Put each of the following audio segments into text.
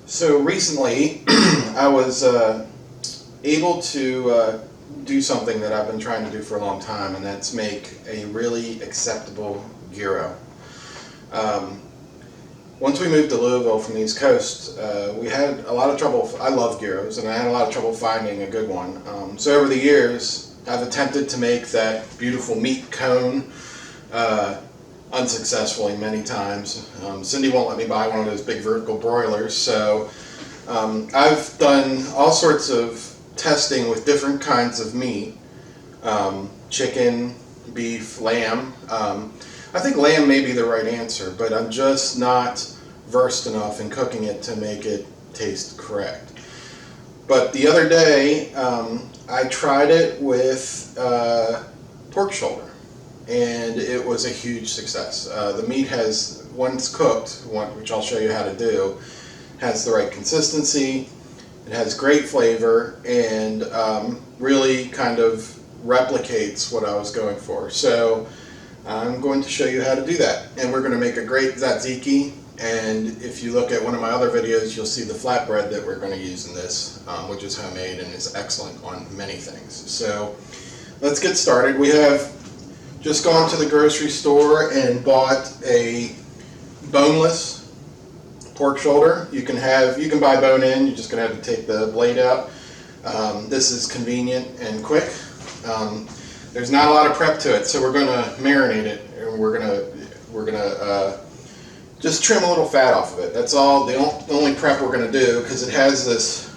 So recently, I was able to do something that I've been trying to do for a long time, and that's make a really acceptable gyro. Once we moved to Louisville from the East Coast, we had a lot of trouble. I love gyros, and I had a lot of trouble finding a good one. So over the years, I've attempted to make that beautiful meat cone, unsuccessfully many times. Cindy won't let me buy one of those big vertical broilers, so I've done all sorts of testing with different kinds of meat, chicken, beef, lamb. I think lamb may be the right answer, but I'm just not versed enough in cooking it to make it taste correct. But the other day, I tried it with pork shoulder, and it was a huge success. The meat has, once cooked, which I'll show you how to do, has the right consistency, it has great flavor, and really kind of replicates what I was going for. So I'm going to show you how to do that. And we're going to make a great tzatziki, and if you look at one of my other videos, you'll see the flatbread that we're going to use in this, which is homemade and is excellent on many things. So let's get started. We have just gone to the grocery store and bought a boneless pork shoulder. You can buy bone in, you're just going to have to take the blade out. This is convenient and quick. There's not a lot of prep to it, so we're going to marinate it, and we're going to just trim a little fat off of it. That's all. The only prep we're going to do, because it has this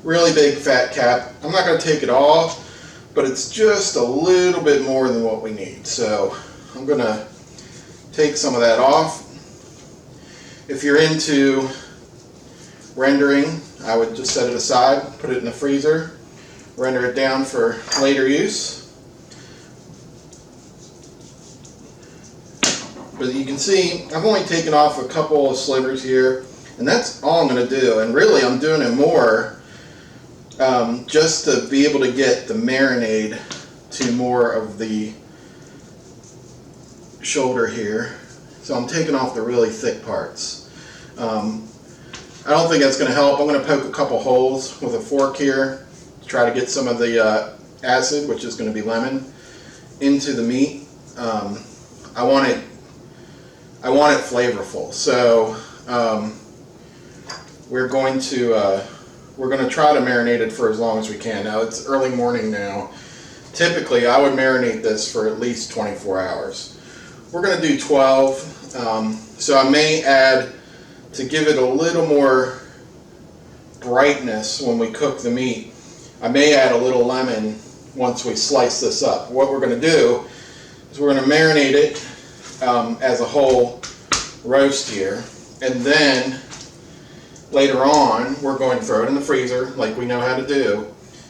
really big fat cap. I'm not going to take it off, but it's just a little bit more than what we need. So I'm going to take some of that off. If you're into rendering, I would just set it aside, put it in the freezer, render it down for later use. But you can see I've only taken off a couple of slivers here, and that's all I'm going to do. And really I'm doing it more just to be able to get the marinade to more of the shoulder here. So I'm taking off the really thick parts. I don't think that's going to help. I'm going to poke a couple holes with a fork here to try to get some of the acid, which is going to be lemon, into the meat. I want it flavorful. So we're going to try to marinate it for as long as we can. Now it's early morning now. Typically I would marinate this for at least 24 hours. We're going to do 12. So I may add, to give it a little more brightness when we cook the meat, I may add a little lemon once we slice this up. What we're going to do is we're going to marinate it as a whole roast here, and then later on we're going to throw it in the freezer like we know how to do,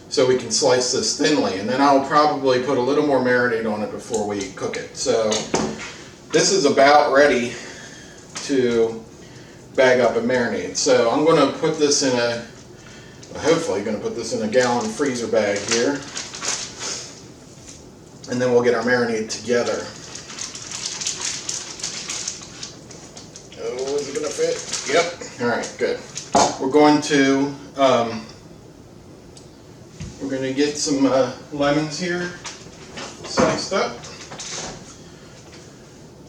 so we can slice this thinly, and then I'll probably put a little more marinade on it before we cook it. So this is about ready to bag up and marinate. So I'm going to put this in hopefully going to put this in a gallon freezer bag here, and then we'll get our marinade together. Oh, is it going to fit? Yep. All right, good. We're going to get some lemons here sliced up.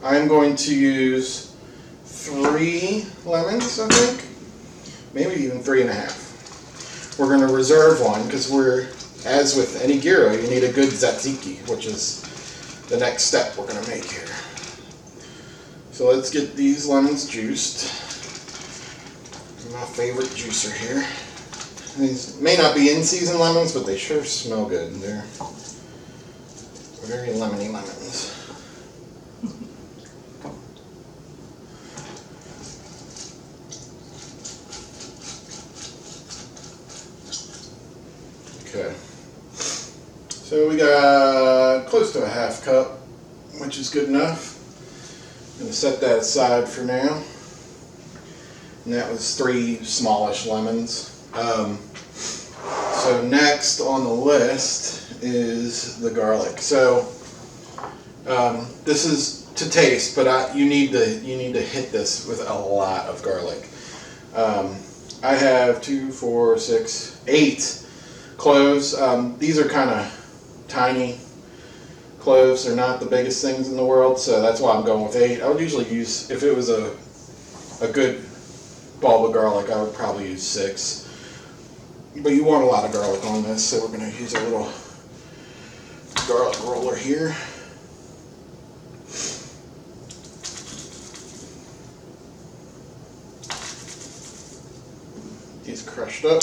I'm going to use 3 lemons, I think, maybe even 3.5. We're going to reserve one because as with any gyro, you need a good tzatziki, which is the next step we're going to make here. So let's get these lemons juiced. My favorite juicer here. These may not be in-season lemons, but they sure smell good. They're very lemony lemons. Okay, so we got close to a half cup, which is good enough. I'm going to set that aside for now. And that was 3 smallish lemons. So next on the list is the garlic. So this is to taste, but you need to hit this with a lot of garlic. I have 2, 4, 6, 8 cloves. These are kind of tiny cloves. They're not the biggest things in the world, so that's why I'm going with 8. I would usually use, if it was a good bulb of garlic, I would probably use 6. But you want a lot of garlic on this, so we're going to use a little garlic roller here. These crushed up.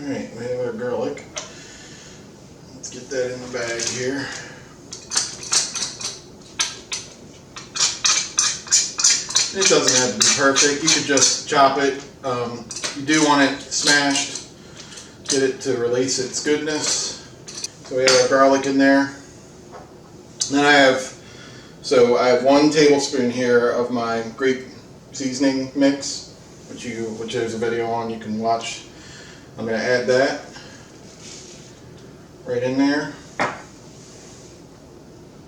Alright, we have our garlic. Let's get that in the bag here. It doesn't have to be perfect. You could just chop it. You do want it smashed. Get it to release its goodness. So we have our garlic in there. Then I have 1 tablespoon here of my Greek seasoning mix, which there's a video on you can watch. I'm going to add that right in there.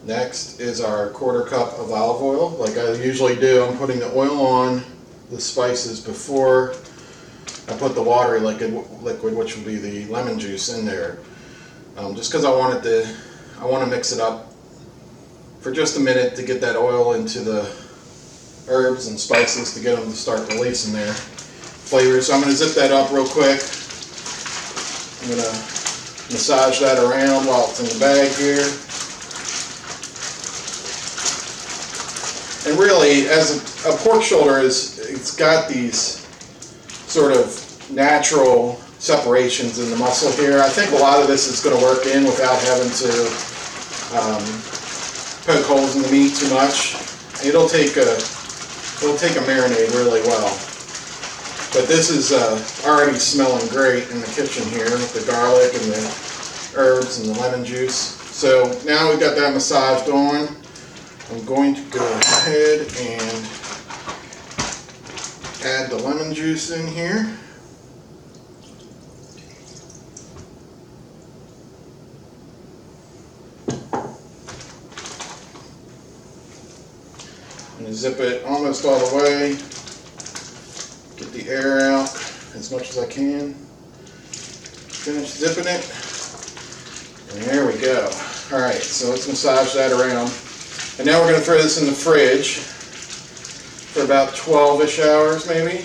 Next is our 1/4 cup of olive oil. Like I usually do, I'm putting the oil on the spices before I put the watery liquid, which will be the lemon juice, in there. Just because I want to mix it up for just a minute to get that oil into the herbs and spices to get them to start releasing their flavors. So I'm going to zip that up real quick. I'm going to massage that around while it's in the bag here. And really, as a pork shoulder it's got these sort of natural separations in the muscle here. I think a lot of this is going to work in without having to poke holes in the meat too much. It'll take a marinade really well. But this is already smelling great in the kitchen here with the garlic and the herbs and the lemon juice. So now we've got that massaged on. I'm going to go ahead and add the lemon juice in here. I'm going to zip it almost all the way. Get the air out as much as I can. Finish zipping it. And there we go. Alright, so let's massage that around. And now we're going to throw this in the fridge for about 12-ish hours maybe.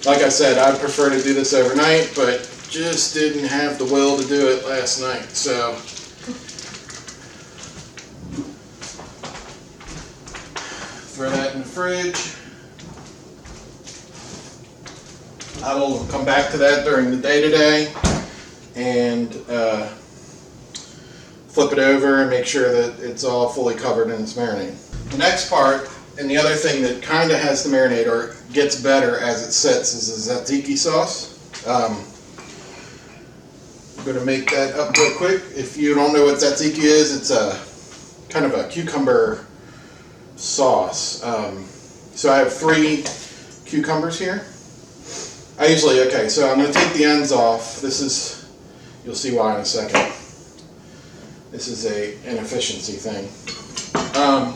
Like I said, I'd prefer to do this overnight, but just didn't have the will to do it last night. So throw that in the fridge. I will come back to that during the day today and flip it over and make sure that it's all fully covered in its marinade. The next part, and the other thing that kind of has the marinade or gets better as it sits, is the tzatziki sauce. I'm going to make that up real quick. If you don't know what tzatziki is, it's a kind of a cucumber sauce. So I have 3 cucumbers here. So I'm going to take the ends off. You'll see why in a second. This is an efficiency thing. So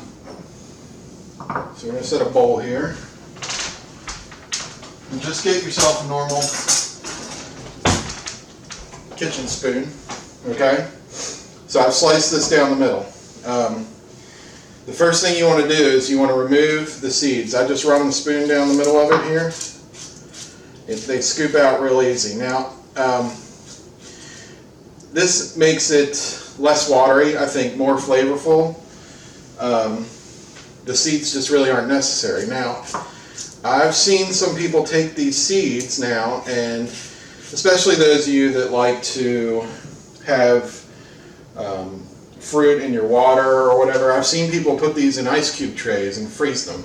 we're going to set a bowl here. And just get yourself a normal kitchen spoon. Okay? So I've sliced this down the middle. The first thing you want to do is you want to remove the seeds. I just run the spoon down the middle of it here. They scoop out real easy. Now, this makes it less watery, I think more flavorful. The seeds just really aren't necessary. Now, I've seen some people take these seeds now, and especially those of you that like to have fruit in your water or whatever, I've seen people put these in ice cube trays and freeze them,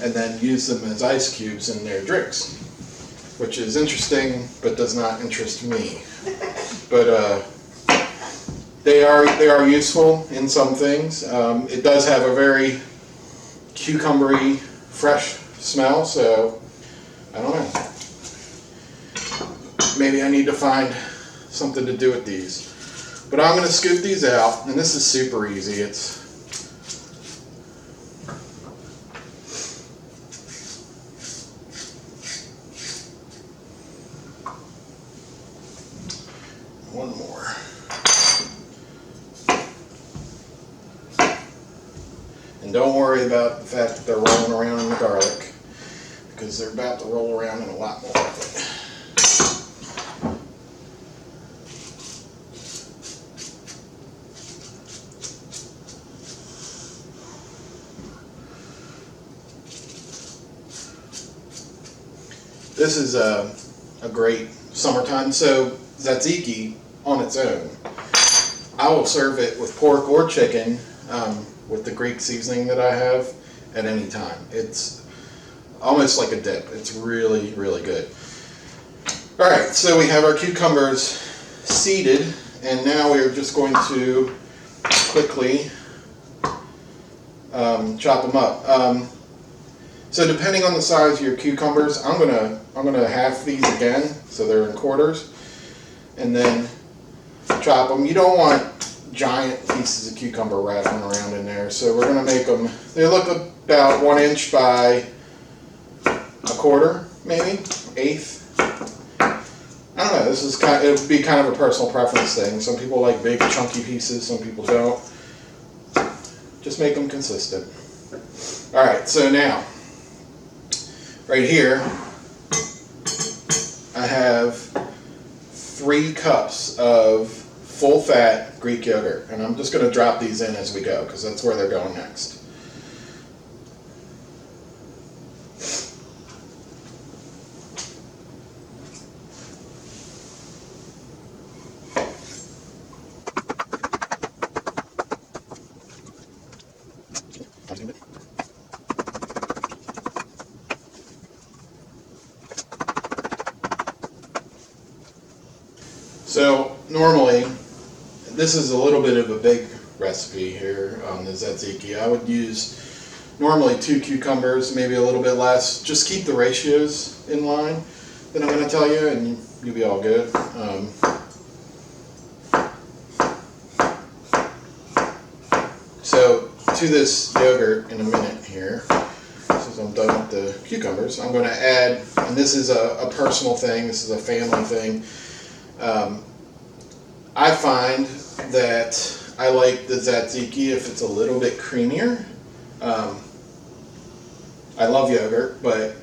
and then use them as ice cubes in their drinks, which is interesting but does not interest me. But they are useful in some things. It does have a very cucumbery, fresh smell, so I don't know. Maybe I need to find something to do with these. But I'm going to scoop these out, and this is super easy. It's one more. And don't worry about the fact that they're rolling around in the garlic, because they're about to roll around in a lot more of it. This is a great summertime. So tzatziki on its own, I will serve it with pork or chicken with the Greek seasoning that I have at any time. It's almost like a dip. It's really, really good. All right, so we have our cucumbers seeded, and now we're just going to quickly chop them up. So depending on the size of your cucumbers, I'm gonna half these again, so they're in quarters, and then chop them. You don't want giant pieces of cucumber rattling around in there, so we're gonna make them. They look about 1 inch by a quarter, maybe eighth. I don't know. This is it would be kind of a personal preference thing. Some people like big chunky pieces, some people don't. Just make them consistent. All right, so now. Right here, I have 3 cups of full-fat Greek yogurt, and I'm just going to drop these in as we go, because that's where they're going next. So normally, this is a little bit of a big recipe here on the tzatziki. I would use normally 2 cucumbers, maybe a little bit less. Just keep the ratios in line that I'm going to tell you, and you'll be all good. So to this yogurt in a minute here, since I'm done with the cucumbers, I'm going to add, and this is a personal thing, this is a family thing. I find that I like the tzatziki if it's a little bit creamier. I love yogurt, but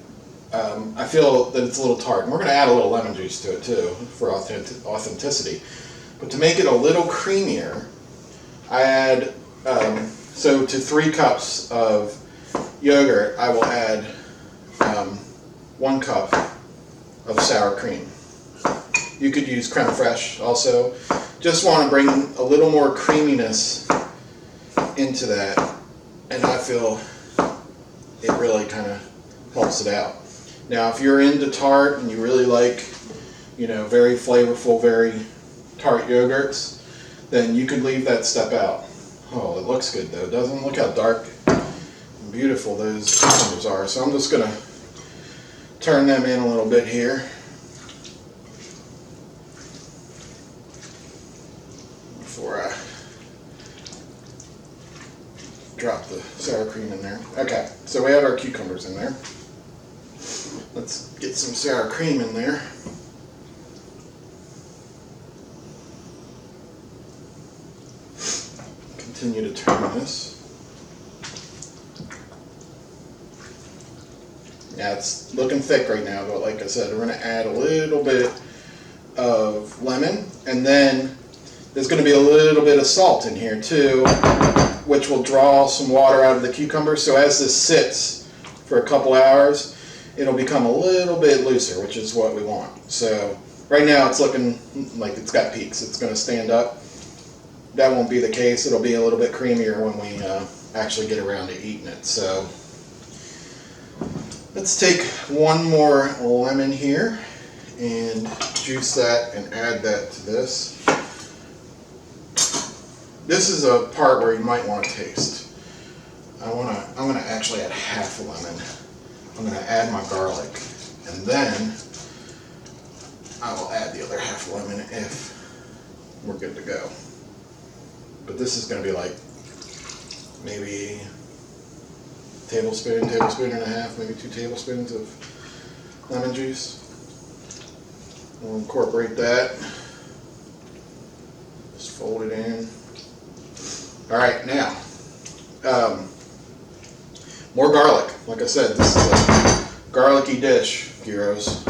I feel that it's a little tart. And we're going to add a little lemon juice to it too for authenticity. But to make it a little creamier, I add, so to 3 cups of yogurt, I will add 1 cup of sour cream. You could use creme fraiche also. Just want to bring a little more creaminess into that, and I feel it really kind of helps it out. Now, if you're into tart and you really like, very flavorful, very tart yogurts, then you could leave that step out. Oh, it looks good though, doesn't it? Look how dark and beautiful those cucumbers are. So I'm just going to turn them in a little bit here. Before I drop the sour cream in there. Okay, so we have our cucumbers in there. Let's get some sour cream in there. Continue to turn this. Yeah, it's looking thick right now, but like I said, we're going to add a little bit of lemon, and then there's going to be a little bit of salt in here too, which will draw some water out of the cucumber. So as this sits for a couple hours, it'll become a little bit looser, which is what we want. So right now it's looking like it's got peaks. It's going to stand up. That won't be the case. It'll be a little bit creamier when we actually get around to eating it. So let's take 1 more lemon here. and juice that and add that to this. This is a part where you might want to taste. I'm gonna actually add half a lemon. I'm gonna add my garlic, and then I will add the other half a lemon if we're good to go. But this is gonna be like maybe tablespoon and a half, maybe 2 tablespoons of lemon juice. We'll incorporate that. Just fold it in. All right, now, more garlic. Like I said, this is a garlicky dish, gyros.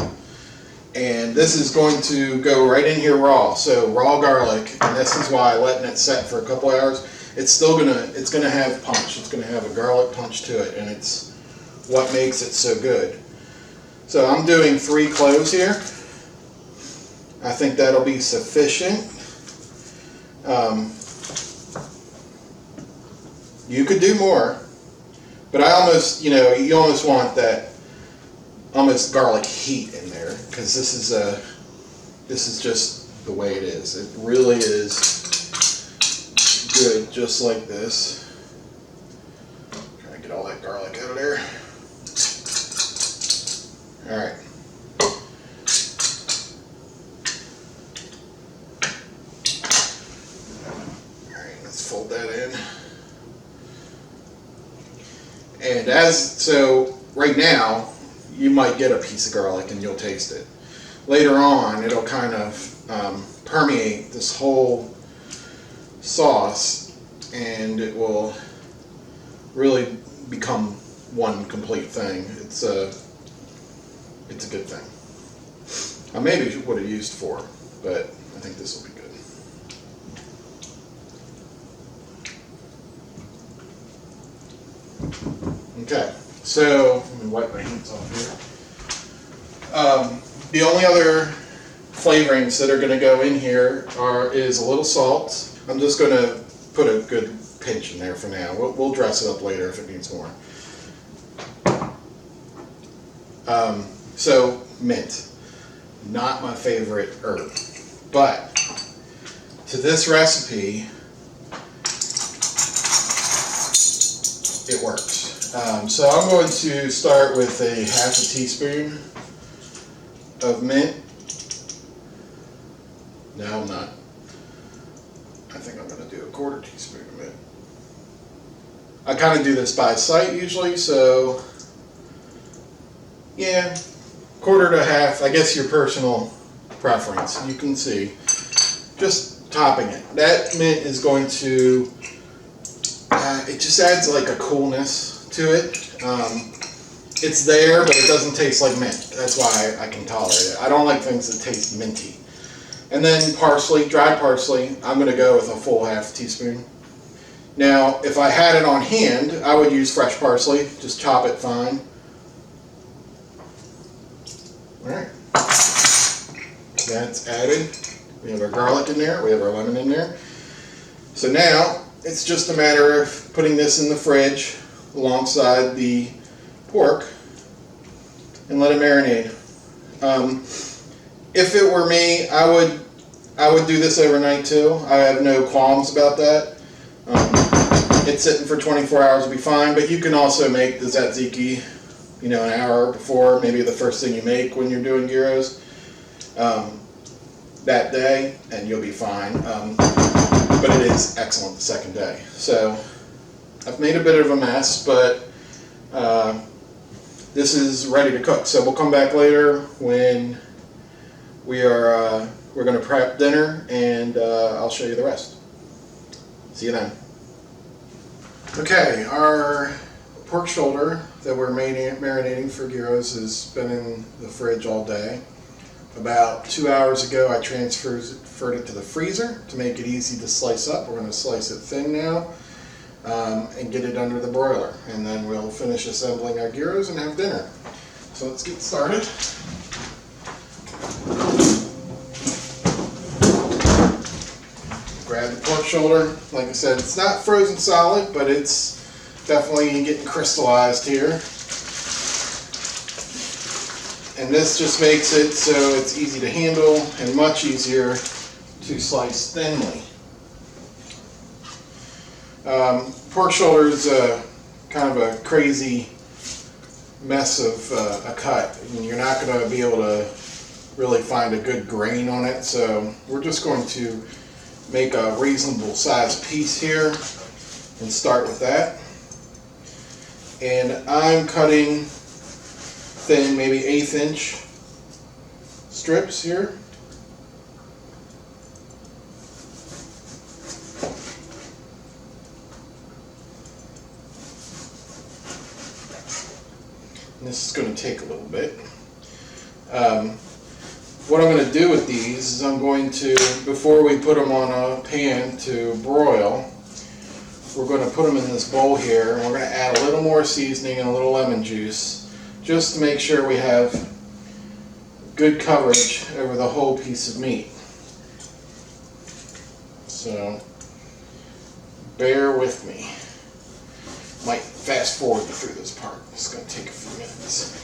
And this is going to go right in here raw. So raw garlic, and this is why letting it set for a couple hours. It's gonna have punch. It's gonna have a garlic punch to it, and it's what makes it so good. So I'm doing 3 cloves here. I think that'll be sufficient. You could do more, but I almost, you almost want that almost garlic heat in there, because this is just the way it is. It really is good, just like this. Trying to get all that garlic out of there. All right. All right, let's fold that in. And so right now, you might get a piece of garlic and you'll taste it. Later on, it'll kind of permeate this whole sauce, and it will really become one complete thing. It's a good thing. I maybe would have used 4, but I think this will be good. Okay, so let me wipe my hands off here. The only other flavorings that are going to go in here is a little salt. I'm just going to put a good pinch in there for now. We'll dress it up later if it needs more. So mint, not my favorite herb, but to this recipe, it works. So I'm going to start with a half a teaspoon of mint. No, I'm not. I think I'm going to do a 1/4 teaspoon of mint. I kind of do this by sight usually, so yeah, 1/4 to 1/2, I guess your personal preference. You can see, just topping it. That mint is going to, it just adds like a coolness to it. It's there, but it doesn't taste like mint. That's why I can tolerate it. I don't like things that taste minty. And then parsley, dried parsley, I'm going to go with a full half teaspoon. Now, if I had it on hand, I would use fresh parsley. Just chop it fine. Alright. That's added. We have our garlic in there. We have our lemon in there. So now, it's just a matter of putting this in the fridge alongside the pork and let it marinate. If it were me, I would do this overnight too. I have no qualms about that. It's sitting for 24 hours will be fine, but you can also make the tzatziki, an hour before, maybe the first thing you make when you're doing gyros that day, and you'll be fine. But it is excellent the second day. So I've made a bit of a mess, but this is ready to cook. So we'll come back later when we're going to prep dinner, and I'll show you the rest. See you then. Okay, our pork shoulder that we're marinating for gyros has been in the fridge all day. About 2 hours ago, I transferred it to the freezer to make it easy to slice up. We're going to slice it thin now and get it under the broiler, and then we'll finish assembling our gyros and have dinner. So let's get started. Grab the pork shoulder. Like I said, it's not frozen solid, but it's definitely getting crystallized here. And And this just makes it so it's easy to handle and much easier to slice thinly. Pork shoulder is kind of a crazy mess of a cut, and you're not going to be able to really find a good grain on it, so we're just going to make a reasonable sized piece here and start with that. And I'm cutting thin, maybe 1/8 inch strips here. And this is going to take a little bit. What I'm going to do with these is I'm going to, before we put them on a pan to broil, we're going to put them in this bowl here, and we're going to add a little more seasoning and a little lemon juice just to make sure we have good coverage over the whole piece of meat. So bear with me. Might fast forward through this part. It's going to take a few minutes.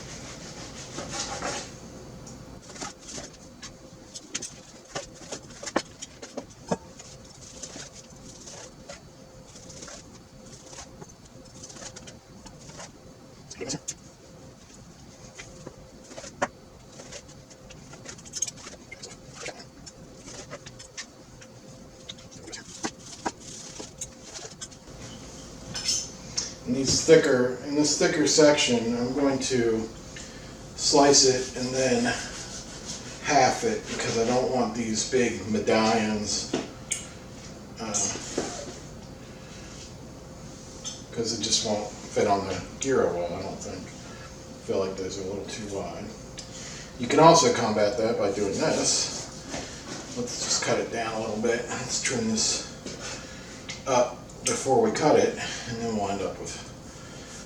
In this thicker section, I'm going to slice it and then half it because I don't want these big medallions, because it just won't fit on the gyro well, I don't think. I feel like those are a little too wide. You can also combat that by doing this. Let's just cut it down a little bit. Let's trim this up before we cut it, and then we'll end up with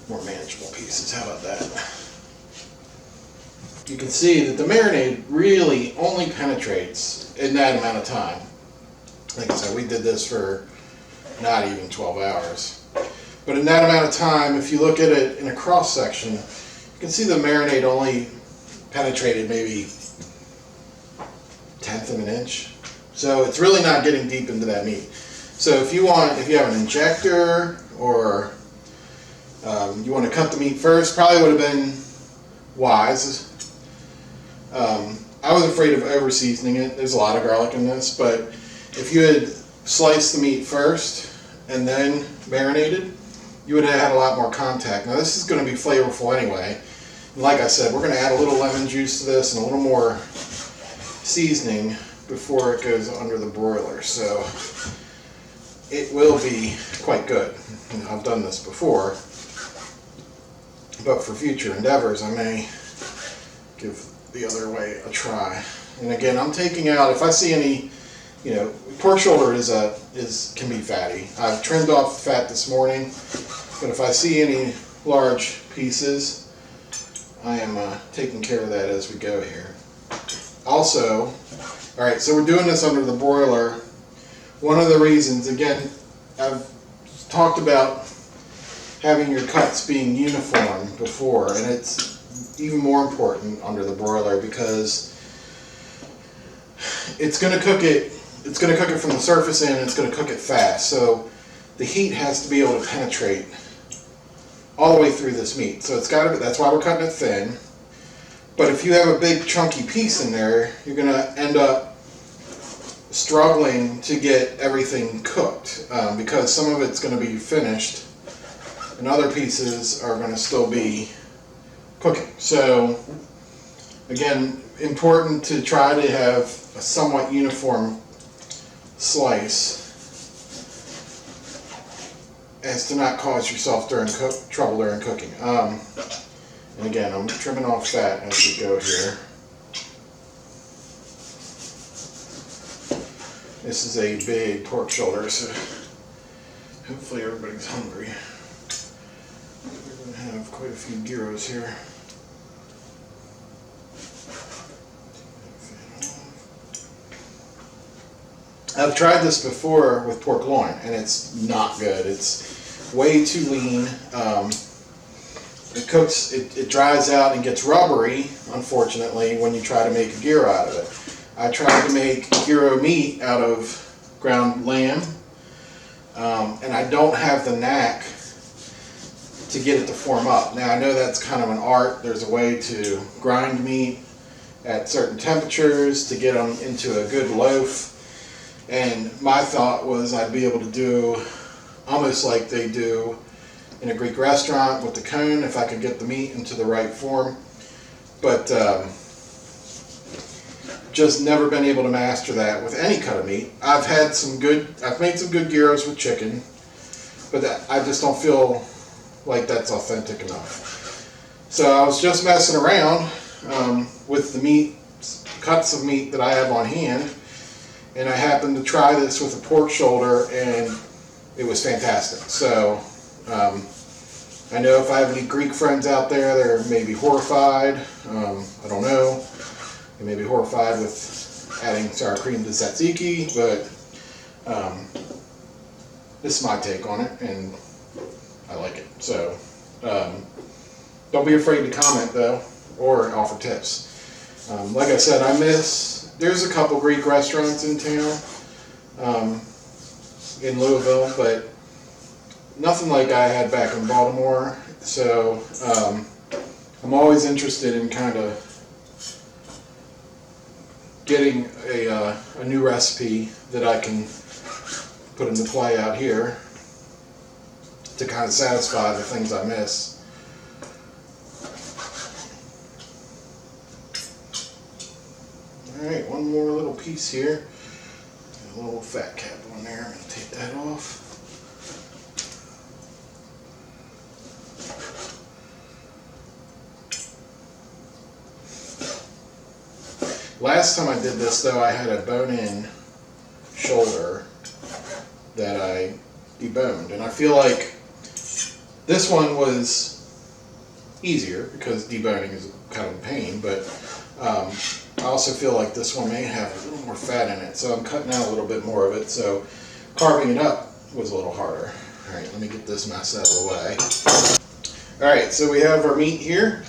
more manageable pieces. How about that? You can see that the marinade really only penetrates in that amount of time. Like I said, we did this for not even 12 hours. But in that amount of time, if you look at it in a cross section, you can see the marinade only penetrated maybe 1/10 of an inch. So it's really not getting deep into that meat. So if you have an injector, or you want to cut the meat first, probably would have been wise. I was afraid of over seasoning it. There's a lot of garlic in this, but if you had sliced the meat first and then marinated, you would have had a lot more contact. Now this is going to be flavorful anyway. And like I said, we're going to add a little lemon juice to this and a little more seasoning before it goes under the broiler. So it will be quite good. I've done this before, but for future endeavors, I may give the other way a try. And again, I'm taking out, if I see any, pork shoulder can be fatty. I've trimmed off the fat this morning, but if I see any large pieces, I am taking care of that as we go here. Also, all right, so we're doing this under the broiler. One of the reasons, again, I've talked about having your cuts being uniform before, and it's even more important under the broiler because it's going to cook it. It's going to cook it from the surface in, and it's going to cook it fast. So the heat has to be able to penetrate all the way through this meat. So it's got to. That's why we're cutting it thin. But if you have a big chunky piece in there, you're going to end up struggling to get everything cooked because some of it's going to be finished and other pieces are going to still be cooking. So again, important to try to have a somewhat uniform slice as to not cause yourself trouble during cooking. And again, I'm trimming off fat as we go here. This is a big pork shoulder, so hopefully everybody's hungry. We're going to have quite a few gyros here. I've tried this before with pork loin, and it's not good. It's way too lean. it cooks, it dries out and gets rubbery, unfortunately, when you try to make a gyro out of it. I tried to make gyro meat out of ground lamb, and I don't have the knack to get it to form up. Now I know that's kind of an art. There's a way to grind meat at certain temperatures to get them into a good loaf, and my thought was I'd be able to do almost like they do in a Greek restaurant with the cone if I could get the meat into the right form, but just never been able to master that with any cut of meat. I've made some good gyros with chicken, but I just don't feel like that's authentic enough. So I was just messing around with the cuts of meat that I have on hand, and I happened to try this with a pork shoulder, and it was fantastic. So I know if I have any Greek friends out there, they're maybe horrified. I don't know. They may be horrified with adding sour cream to tzatziki, but this is my take on it, and I like it. So don't be afraid to comment though, or offer tips. Like I said, there's a couple Greek restaurants in town, in Louisville, but nothing like I had back in Baltimore. So I'm always interested in kind of getting a new recipe that I can put into play out here to kind of satisfy the things I miss. Alright, one more little piece here. A little fat cap on there. I'm going to take that off. Last time I did this though, I had a bone-in shoulder that I deboned, and I feel like this one was easier because deboning is kind of a pain, but I also feel like this one may have a little more fat in it, so I'm cutting out a little bit more of it, so carving it up was a little harder. Alright, let me get this mess out of the way. Alright, so we have our meat here.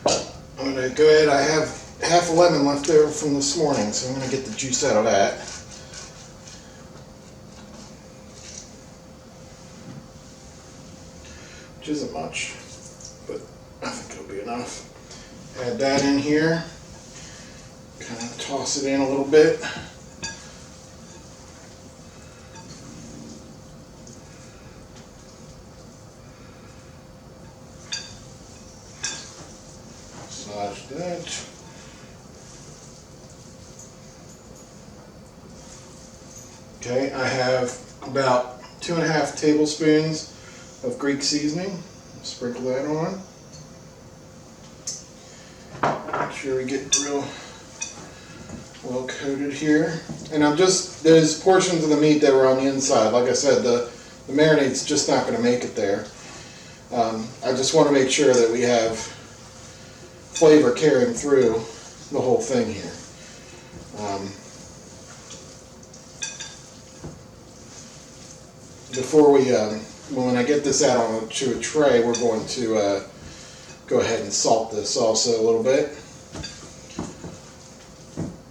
I'm going to go ahead, I have half a lemon left over from this morning, so I'm going to get the juice out of that. Which isn't much, but I think it'll be enough. Add that in here. Kind of toss it in a little bit. Massage that. Okay, I have about 2.5 tablespoons of Greek seasoning. Sprinkle that on. Make sure we get real well coated here. And there's portions of the meat that were on the inside. Like I said, the marinade's just not going to make it there. I just want to make sure that we have flavor carrying through the whole thing here. Before when I get this out onto a tray, we're going to go ahead and salt this also a little bit.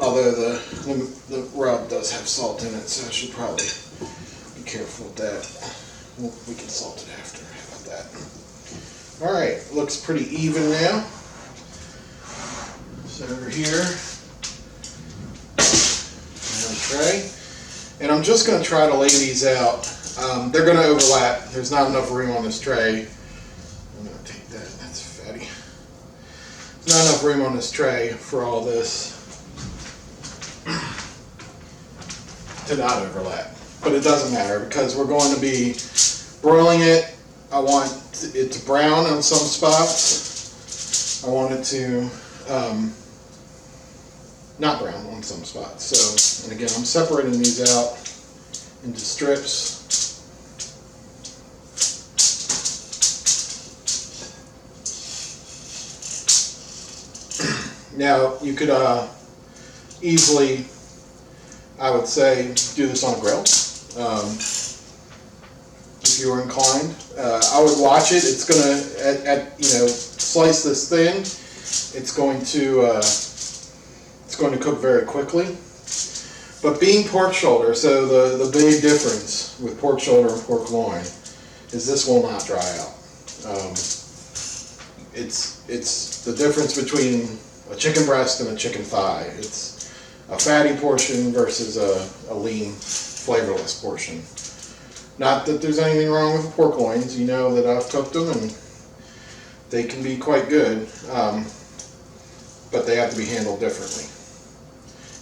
Although the rub does have salt in it, so I should probably be careful with that. We can salt it after. How about that? Alright, looks pretty even now. So over here, and the tray. And I'm just going to try to lay these out. They're going to overlap. There's not enough room on this tray. I'm going to take that. That's fatty. There's not enough room on this tray for all this to not overlap. But it doesn't matter because we're going to be broiling it. I want it to brown on some spots. I want it to not brown on some spots. So, and again, I'm separating these out into strips. Now, you could easily, I would say, do this on a grill. If if you're inclined. I would watch it. It's gonna slice this thin. It's going to cook very quickly. But being pork shoulder, so the big difference with pork shoulder and pork loin is this will not dry out. It's the difference between a chicken breast and a chicken thigh. It's a fatty portion versus a lean, flavorless portion. Not that there's anything wrong with pork loins. You know that I've cooked them and they can be quite good, but they have to be handled differently.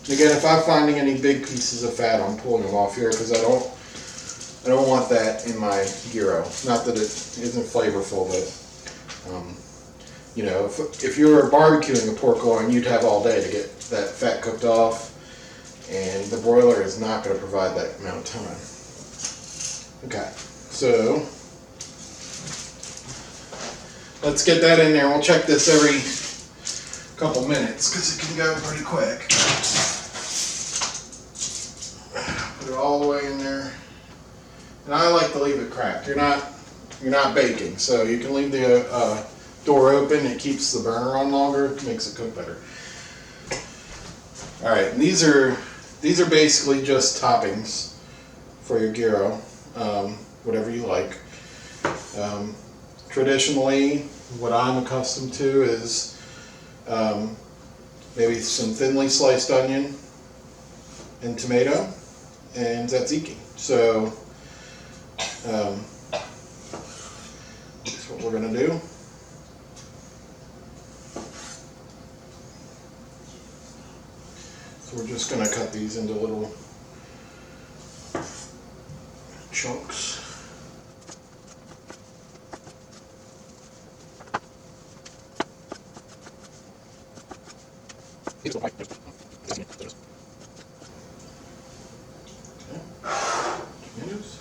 And again, if I'm finding any big pieces of fat, I'm pulling them off here because I don't want that in my gyro. Not that it isn't flavorful, but if you were barbecuing a pork loin, you'd have all day to get that fat cooked off, and the broiler is not going to provide that amount of time. Okay, so let's get that in there. We'll check this every couple minutes because it can go pretty quick. Put it all the way in there, and I like to leave it cracked. You're not baking, so you can leave the door open. It keeps the burner on longer, makes it cook better. All right, and these are basically just toppings for your gyro, whatever you like. Traditionally, what I'm accustomed to is maybe some thinly sliced onion and tomato and tzatziki. So that's what we're going to do. So we're just going to cut these into little chunks. Tomatoes.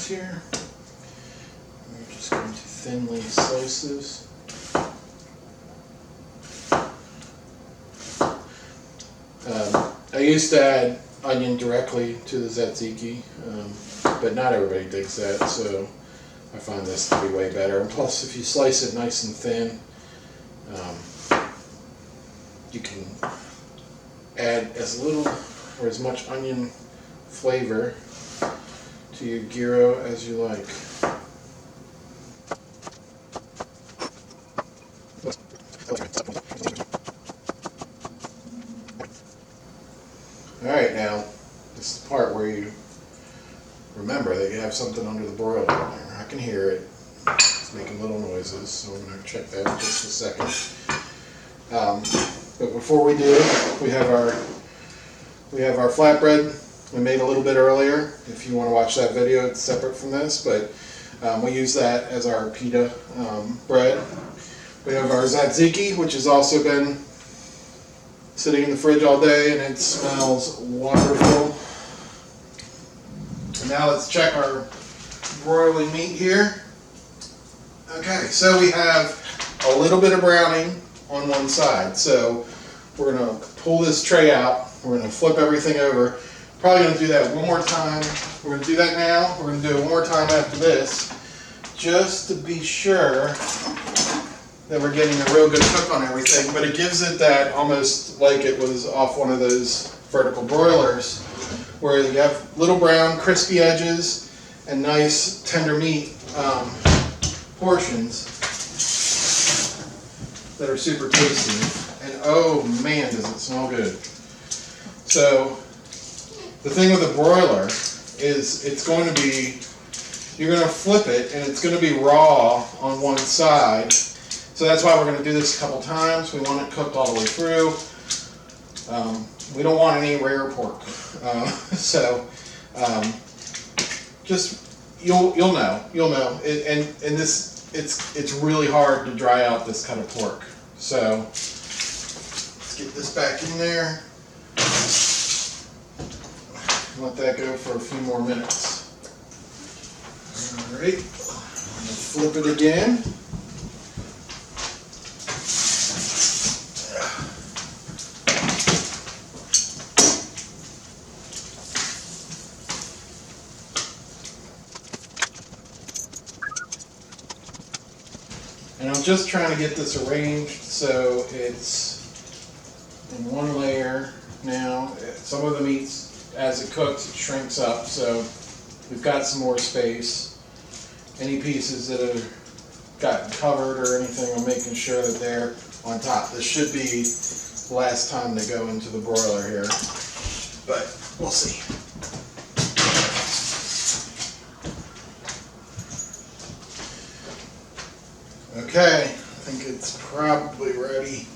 Here. We're just going to thinly slice this. I used to add onion directly to the tzatziki, but not everybody digs that, so I find this to be way better. And plus, if you slice it nice and thin, you can add as little or as much onion flavor to your gyro as you like. Alright, now this is the part where you remember that you have something under the broiler in there. I can hear it. It's making little noises, so I'm going to check that in just a second. But before we do, we have our flatbread we made a little bit earlier. If you want to watch that video, it's separate from this, but we use that as our pita bread. We have our tzatziki, which has also been sitting in the fridge all day, and it smells wonderful. And now let's check our broiling meat here. Okay, so we have a little bit of browning on one side. So we're going to pull this tray out. We're going to flip everything over. Probably going to do that one more time. We're going to do that now. We're going to do it one more time after this, just to be sure that we're getting a real good cook on everything. But it gives it that almost like it was off one of those vertical broilers, where you have little brown crispy edges and nice tender meat portions that are super tasty. And oh man, does it smell good. So the thing with a broiler is it's going to be, you're going to flip it and it's going to be raw on one side. So that's why we're going to do this a couple times. We want it cooked all the way through. We don't want any rare pork. Just you'll know. And this it's really hard to dry out this kind of pork. So let's get this back in there. Let that go for a few more minutes. All right, flip it again. I'm just trying to get this arranged so it's in one layer now. Some of the meats, as it cooks, it shrinks up, so we've got some more space. Any pieces that have gotten covered or anything, I'm making sure that they're on top. This should be the last time they go into the broiler here, but we'll see. Okay, I think it's probably ready.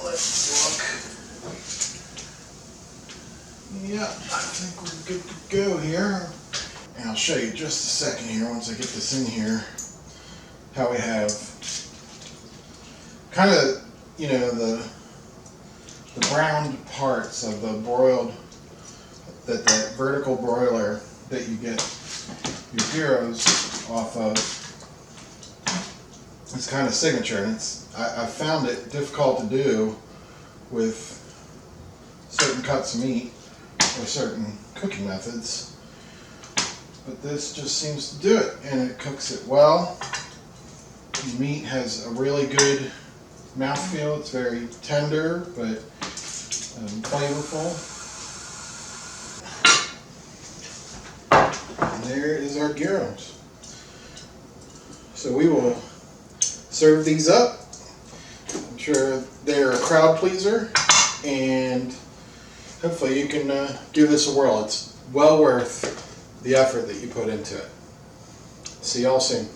Let's look. Yeah, I think we're good to go here. And I'll show you just a second here, once I get this in here, how we have kind of, you know, the browned parts of the broiled, that vertical broiler that you get your gyros off of. It's kind of signature, and I found it difficult to do with certain cuts of meat or certain cooking methods, but this just seems to do it, and it cooks it well. The meat has a really good mouthfeel. It's very tender but flavorful. And there is our gyros. So we will serve these up. I'm sure they're a crowd pleaser, and hopefully you can give this a whirl. It's well worth the effort that you put into it. See y'all soon.